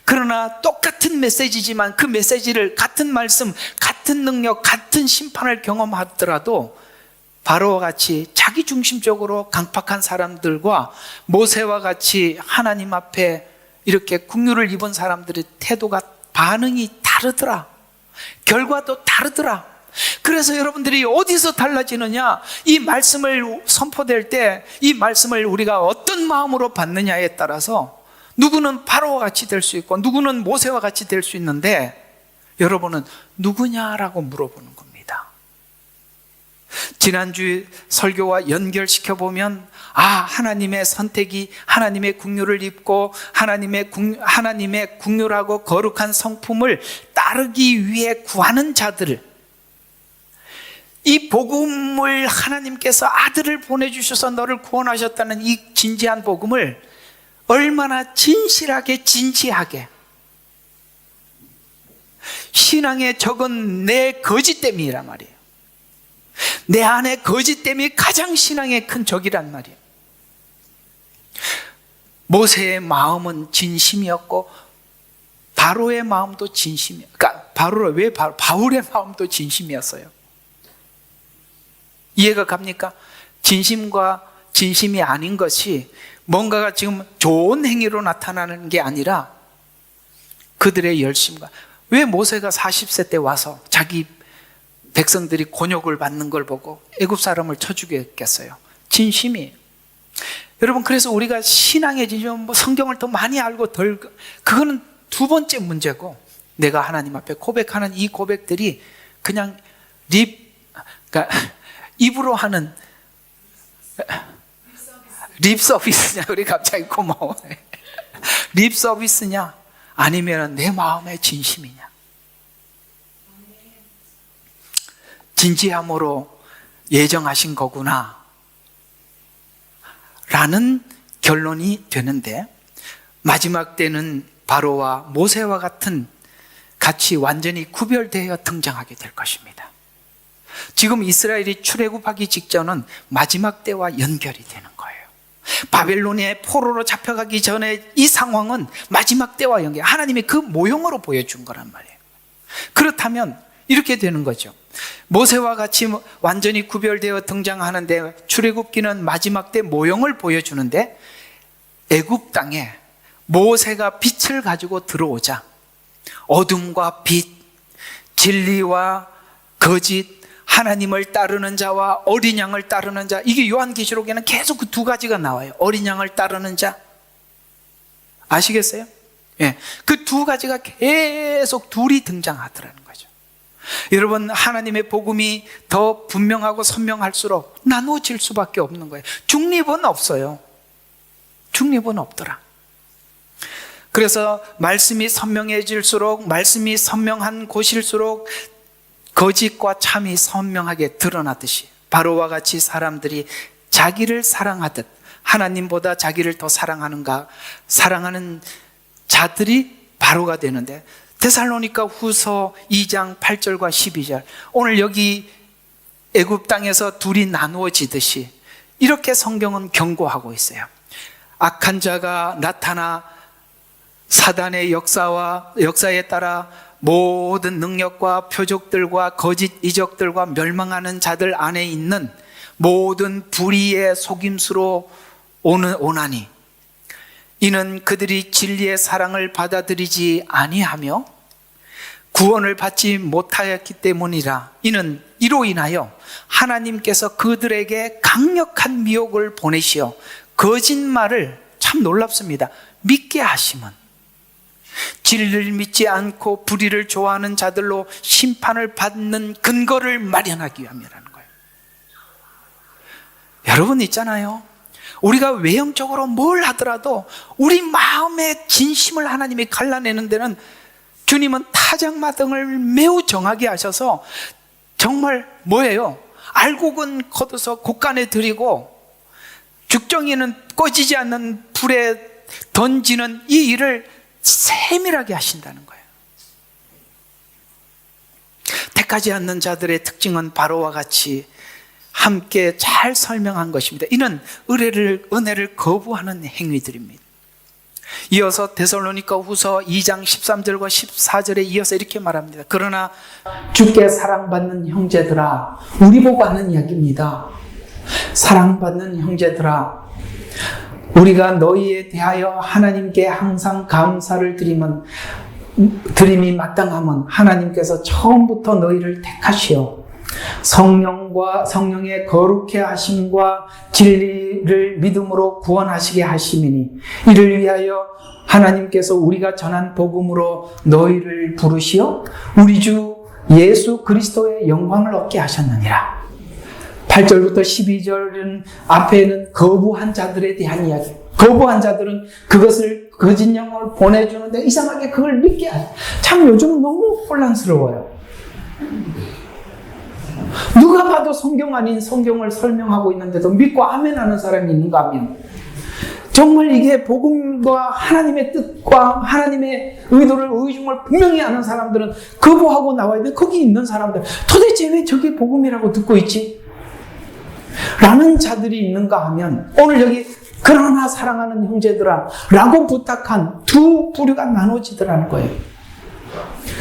Speaker 1: 그러나 똑같은 메시지지만 그 메시지를, 같은 말씀, 같은 능력, 같은 심판을 경험하더라도 바로와 같이 자기중심적으로 강팍한 사람들과 모세와 같이 하나님 앞에 이렇게 국률을 입은 사람들의 태도가, 반응이 다르더라. 결과도 다르더라. 그래서 여러분들이 어디서 달라지느냐? 이 말씀을 선포될 때 이 말씀을 우리가 어떤 마음으로 받느냐에 따라서 누구는 바로와 같이 될 수 있고 누구는 모세와 같이 될 수 있는데, 여러분은 누구냐라고 물어보는 겁니다. 지난주 설교와 연결시켜 보면 하나님의 선택이 하나님의 국률을 입고 하나님의 국률하고 거룩한 성품을 따르기 위해 구하는 자들을, 이 복음을 하나님께서 아들을 보내주셔서 너를 구원하셨다는 이 진지한 복음을 얼마나 진실하게, 진지하게, 신앙의 적은 내 거짓됨이란 말이에요. 내 안에 거짓됨이 가장 신앙의 큰 적이란 말이에요. 모세의 마음은 진심이었고 바로의 마음도 진심이었어요. 그러니까 바울의 마음도 진심이었어요. 이해가 갑니까? 진심과 진심이 아닌 것이 뭔가가 지금 좋은 행위로 나타나는 게 아니라 그들의 열심과, 왜 모세가 40세 때 와서 자기 백성들이 곤욕을 받는 걸 보고 애굽 사람을 쳐 죽였겠어요? 진심이. 여러분, 그래서 우리가 신앙의 진심, 성경을 더 많이 알고 그거는 두 번째 문제고, 내가 하나님 앞에 고백하는 이 고백들이 그냥 그러니까 입으로 하는 립 서비스냐? 우리 갑자기 고마워. 립 서비스냐? 아니면 내 마음의 진심이냐? 진지함으로 예정하신 거구나 라는 결론이 되는데, 마지막 때는 바로와 모세와 같이 완전히 구별되어 등장하게 될 것입니다. 지금 이스라엘이 출애굽하기 직전은 마지막 때와 연결이 되는 거예요. 바벨론의 포로로 잡혀가기 전에 이 상황은 마지막 때와 연결, 하나님이 그 모형으로 보여준 거란 말이에요. 그렇다면 이렇게 되는 거죠. 모세와 같이 완전히 구별되어 등장하는데, 출애굽기는 마지막 때 모형을 보여주는데, 애굽 땅에 모세가 빛을 가지고 들어오자 어둠과 빛, 진리와 거짓, 하나님을 따르는 자와 어린 양을 따르는 자, 이게 요한계시록에는 계속 그 두 가지가 나와요. 어린 양을 따르는 자, 아시겠어요? 예, 그 두 가지가 계속 둘이 등장하더라는 거죠. 여러분, 하나님의 복음이 더 분명하고 선명할수록 나누어질 수밖에 없는 거예요. 중립은 없어요. 중립은 없더라. 그래서 말씀이 선명해질수록, 말씀이 선명한 곳일수록 거짓과 참이 선명하게 드러나듯이, 바로와 같이 사람들이 자기를 사랑하듯 하나님보다 자기를 더 사랑하는 자들이 바로가 되는데, 데살로니가 후서 2장 8절과 12절, 오늘 여기 애굽 땅에서 둘이 나누어지듯이 이렇게 성경은 경고하고 있어요. 악한 자가 나타나 사단의 역사에 따라 모든 능력과 표적들과 거짓 이적들과 멸망하는 자들 안에 있는 모든 불의의 속임수로 오나니, 이는 그들이 진리의 사랑을 받아들이지 아니하며 구원을 받지 못하였기 때문이라. 이로 인하여 하나님께서 그들에게 강력한 미혹을 보내시어 거짓말을, 참 놀랍습니다, 믿게 하심은 진리를 믿지 않고 불의를 좋아하는 자들로 심판을 받는 근거를 마련하기 위함이라는 거예요. 여러분 있잖아요, 우리가 외형적으로 뭘 하더라도 우리 마음의 진심을 하나님이 갈라내는 데는 주님은 타작마당을 매우 정하게 하셔서 정말 뭐예요? 알곡은 걷어서 곳간에 들이고 죽정이는 꺼지지 않는 불에 던지는 이 일을 세밀하게 하신다는 거예요. 택하지 않는 자들의 특징은 바로와 같이 함께 잘 설명한 것입니다. 이는 은혜를 거부하는 행위들입니다. 이어서 데살로니가 후서 2장 13절과 14절에 이어서 이렇게 말합니다. 그러나 주께 사랑받는 형제들아, 우리 보고 하는 이야기입니다. 사랑받는 형제들아, 우리가 너희에 대하여 하나님께 항상 감사를 드림이 마땅함은 하나님께서 처음부터 너희를 택하시어 성령의 거룩해 하심과 진리를 믿음으로 구원하시게 하심이니, 이를 위하여 하나님께서 우리가 전한 복음으로 너희를 부르시어 우리 주 예수 그리스도의 영광을 얻게 하셨느니라. 8절부터 12절은 앞에는 거부한 자들에 대한 이야기. 거부한 자들은 그것을, 거짓 영을 보내주는데 이상하게 그걸 믿게 하죠. 참 요즘 너무 혼란스러워요. 누가 봐도 성경 아닌 성경을 설명하고 있는데도 믿고 아멘 하는 사람이 있는가 하면, 정말 이게 복음과 하나님의 뜻과 하나님의 의도를, 의중을 분명히 아는 사람들은 거부하고 나와야 돼. 거기 있는 사람들, 도대체 왜 저게 복음이라고 듣고 있지? 라는 자들이 있는가 하면, 오늘 여기 그러나 사랑하는 형제들아 라고 부탁한 두 부류가 나눠지더라는 거예요.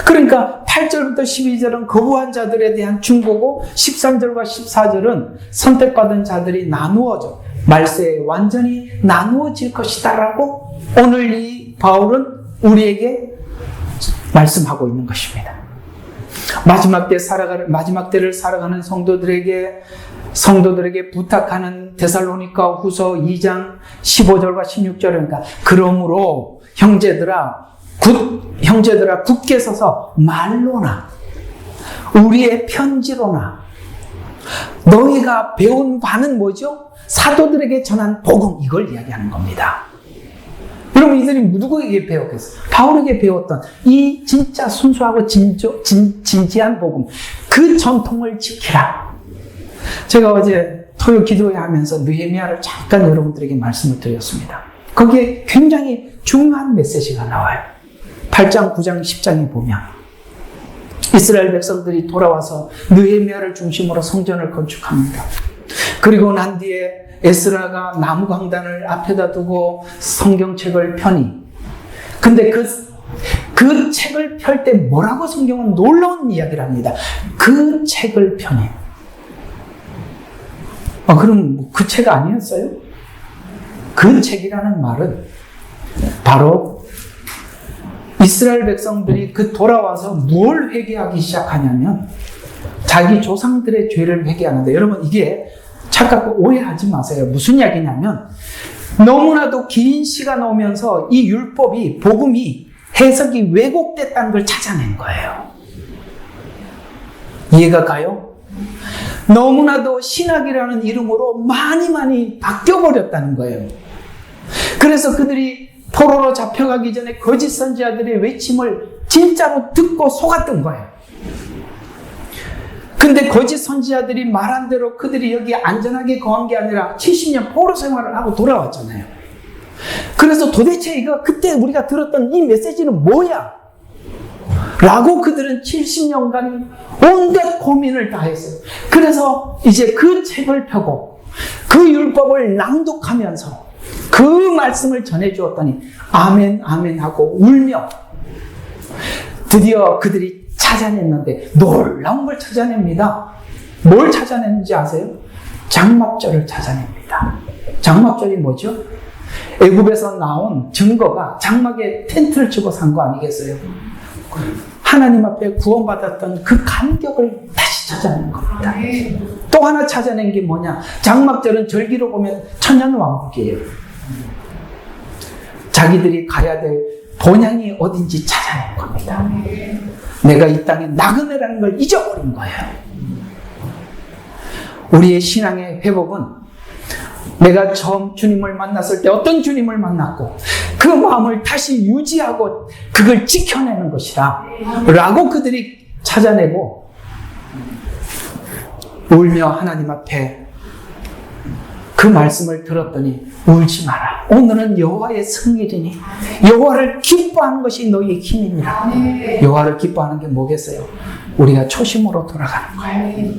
Speaker 1: 그러니까 8절부터 12절은 거부한 자들에 대한 충고고, 13절과 14절은 선택받은 자들이 나누어져 말세에 완전히 나누어질 것이다 라고 오늘 이 바울은 우리에게 말씀하고 있는 것입니다. 마지막 때를 살아가는 성도들에게 부탁하는 데살로니가 후서 2장 15절과 16절입니다. 그러므로 형제들아 굳게 서서 말로나 우리의 편지로나 너희가 배운 바는 뭐죠? 사도들에게 전한 복음, 이걸 이야기하는 겁니다. 여러분, 이들이 누구에게 배웠겠어요? 바울에게 배웠던 이 진짜 순수하고 진지한 복음, 그 전통을 지키라. 제가 어제 토요 기도회 하면서 느헤미야를 잠깐 여러분들에게 말씀을 드렸습니다. 거기에 굉장히 중요한 메시지가 나와요. 8장, 9장, 10장에 보면 이스라엘 백성들이 돌아와서 느헤미야를 중심으로 성전을 건축합니다. 그리고 난 뒤에 에스라가 나무 강단을 앞에다 두고 성경책을 펴니, 근데 그 책을 펼 때 뭐라고 성경은 놀라운 이야기를 합니다. 그 책을 펴니. 그럼 그 책 아니었어요? 그 책이라는 말은 바로 이스라엘 백성들이 돌아와서 뭘 회개하기 시작하냐면 자기 조상들의 죄를 회개하는데, 여러분 이게 착각하고 오해하지 마세요. 무슨 이야기냐면, 너무나도 긴 시간 오면서 이 율법이, 복음이 해석이 왜곡됐다는 걸 찾아낸 거예요. 이해가 가요? 너무나도 신학이라는 이름으로 많이 바뀌어버렸다는 거예요. 그래서 그들이 포로로 잡혀가기 전에 거짓 선지자들의 외침을 진짜로 듣고 속았던 거예요. 근데 거짓 선지자들이 말한 대로 그들이 여기 안전하게 거한 게 아니라 70년 포로 생활을 하고 돌아왔잖아요. 그래서 도대체 이거 그때 우리가 들었던 이 메시지는 뭐야? 라고 그들은 70년간 온갖 고민을 다 했어요. 그래서 이제 그 책을 펴고 그 율법을 낭독하면서 그 말씀을 전해주었더니 아멘 아멘 하고 울며 드디어 그들이 찾아냈는데 놀라운 걸 찾아냅니다. 뭘 찾아냈는지 아세요? 장막절을 찾아냅니다. 장막절이 뭐죠? 애굽에서 나온 증거가 장막에 텐트를 치고 산 거 아니겠어요? 하나님 앞에 구원받았던 그 감격을 다시 찾아낸 겁니다. 또 하나 찾아낸 게 뭐냐? 장막절은 절기로 보면 천년왕국이에요. 자기들이 가야 될 본향이 어딘지 찾아낸 겁니다. 내가 이 땅에 나그네라는 걸 잊어버린 거예요. 우리의 신앙의 회복은 내가 처음 주님을 만났을 때 어떤 주님을 만났고 그 마음을 다시 유지하고 그걸 지켜내는 것이다 라고 그들이 찾아내고 울며 하나님 앞에 그 말씀을 들었더니 울지 마라. 오늘은 여호와의 성일이니 여호와를 기뻐하는 것이 너희의 힘이니라. 여호와를 기뻐하는 게 뭐겠어요? 우리가 초심으로 돌아가는 거예요.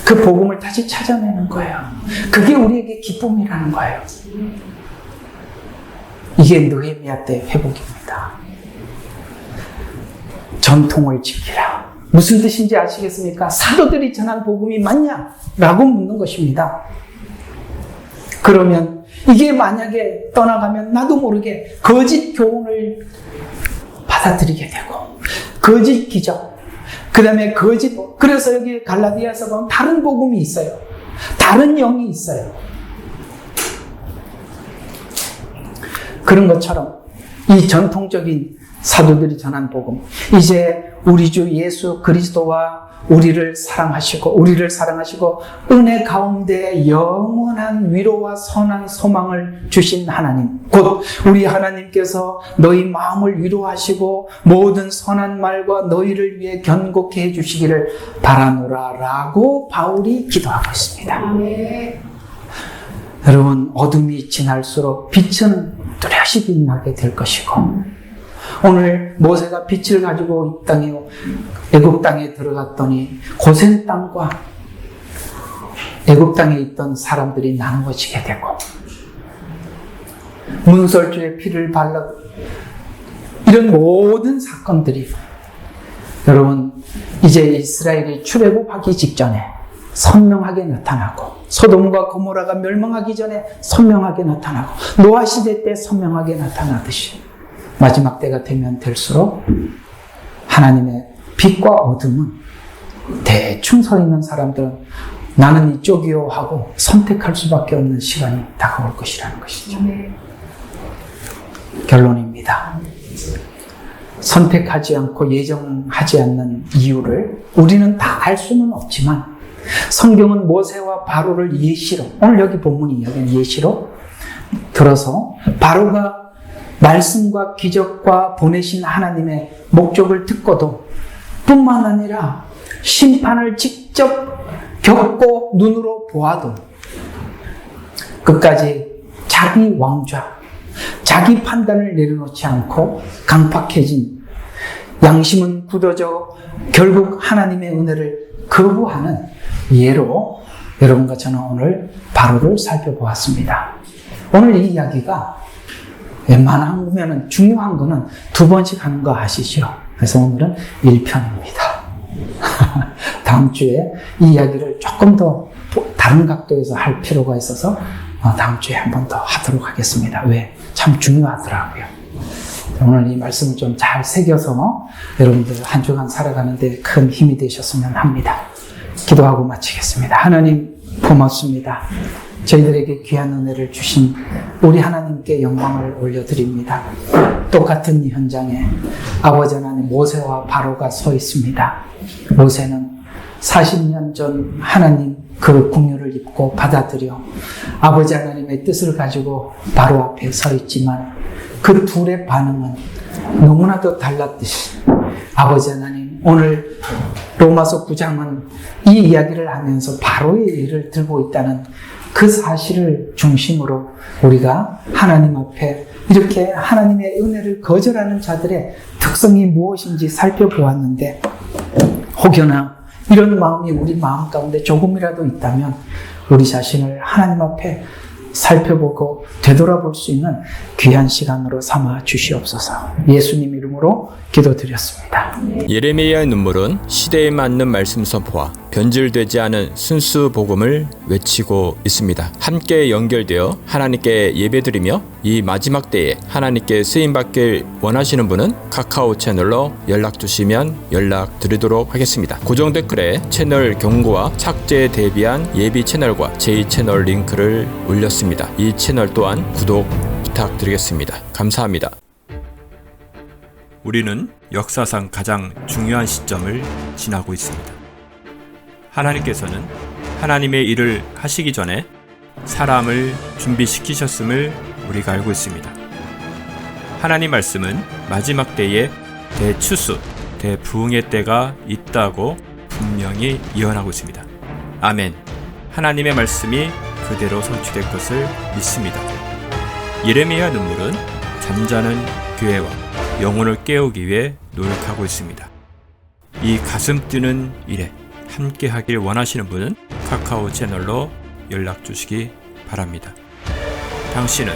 Speaker 1: 그 복음을 다시 찾아내는 거예요. 그게 우리에게 기쁨이라는 거예요. 이게 느헤미야 때 회복입니다. 전통을 지키라. 무슨 뜻인지 아시겠습니까? 사도들이 전한 복음이 맞냐? 라고 묻는 것입니다. 그러면 이게 만약에 떠나가면 나도 모르게 거짓 교훈을 받아들이게 되고 거짓 기적, 그 다음에 거짓, 그래서 여기 갈라디아서 보면 다른 복음이 있어요. 다른 영이 있어요. 그런 것처럼 이 전통적인 사도들이 전한 복음, 이제 우리 주 예수 그리스도와 우리를 사랑하시고 은혜 가운데 영원한 위로와 선한 소망을 주신 하나님, 곧 우리 하나님께서 너희 마음을 위로하시고 모든 선한 말과 너희를 위해 견고케 해주시기를 바라노라 라고 바울이 기도하고 있습니다. 여러분, 어둠이 지날수록 빛은 뚜렷이 빛나게 될 것이고, 오늘 모세가 빛을 가지고 이 땅에 애굽 땅에 들어갔더니 고센 땅과 애굽 땅에 있던 사람들이 나누어지게 되고 문설주에 피를 발라 이런 모든 사건들이 여러분 이제 이스라엘이 출애굽하기 직전에 선명하게 나타나고 소돔과 고모라가 멸망하기 전에 선명하게 나타나고 노아 시대 때 선명하게 나타나듯이 마지막 때가 되면 될수록 하나님의 빛과 어둠은 대충 서 있는 사람들은 나는 이쪽이요 하고 선택할 수밖에 없는 시간이 다가올 것이라는 것이죠. 결론입니다. 선택하지 않고 예정하지 않는 이유를 우리는 다 알 수는 없지만 성경은 모세와 바로를 예시로, 오늘 여기 본문이 여기는 예시로 들어서 바로가 말씀과 기적과 보내신 하나님의 목적을 듣고도 뿐만 아니라 심판을 직접 겪고 눈으로 보아도 끝까지 자기 왕좌, 자기 판단을 내려놓지 않고 강팍해진 양심은 굳어져 결국 하나님의 은혜를 거부하는 예로 여러분과 저는 오늘 바로를 살펴보았습니다. 오늘 이 이야기가 웬만하면 중요한 거는 2번씩 하는 거 아시죠? 그래서 오늘은 1편입니다. 다음 주에 이 이야기를 조금 더 다른 각도에서 할 필요가 있어서 다음 주에 한 번 더 하도록 하겠습니다. 왜? 참 중요하더라고요. 오늘 이 말씀을 좀 잘 새겨서 여러분들 한 주간 살아가는데 큰 힘이 되셨으면 합니다. 기도하고 마치겠습니다. 하나님 고맙습니다. 저희들에게 귀한 은혜를 주신 우리 하나님께 영광을 올려드립니다. 똑같은 이 현장에 아버지 하나님 모세와 바로가 서 있습니다. 모세는 40년 전 하나님 그 긍휼을 입고 받아들여 아버지 하나님의 뜻을 가지고 바로 앞에 서 있지만 그 둘의 반응은 너무나도 달랐듯이 아버지 하나님, 오늘 로마서 9장은 이 이야기를 하면서 바로의 일을 들고 있다는 그 사실을 중심으로 우리가 하나님 앞에 이렇게 하나님의 은혜를 거절하는 자들의 특성이 무엇인지 살펴보았는데, 혹여나 이런 마음이 우리 마음 가운데 조금이라도 있다면 우리 자신을 하나님 앞에 살펴보고 되돌아볼 수 있는 귀한 시간으로 삼아 주시옵소서. 예수님 이름으로 기도드렸습니다.
Speaker 2: 예레미야의 눈물은 시대에 맞는 말씀 선포와 변질되지 않은 순수 복음을 외치고 있습니다. 함께 연결되어 하나님께 예배드리며 이 마지막 때에 하나님께 쓰임받길 원하시는 분은 카카오 채널로 연락 주시면 연락드리도록 하겠습니다. 고정 댓글에 채널 경고와 착제에 대비한 예비 채널과 제2채널 링크를 올렸습니다. 이 채널 또한 구독 부탁드리겠습니다. 감사합니다. 우리는 역사상 가장 중요한 시점을 지나고 있습니다. 하나님께서는 하나님의 일을 하시기 전에 사람을 준비시키셨음을 우리가 알고 있습니다. 하나님 말씀은 마지막 때에 대추수, 대부흥의 때가 있다고 분명히 예언하고 있습니다. 아멘. 하나님의 말씀이 그대로 성취될 것을 믿습니다. 예레미야 눈물은 잠자는 교회와 영혼을 깨우기 위해 노력하고 있습니다. 이 가슴 뛰는 일에 함께 하길 원하시는 분은 카카오 채널로 연락 주시기 바랍니다. 당신은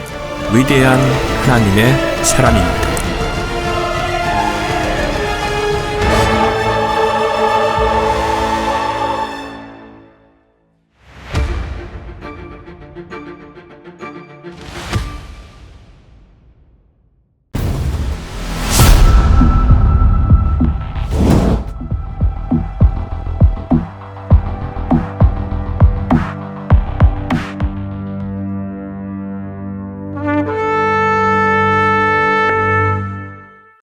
Speaker 2: 위대한 하나님의 사람입니다.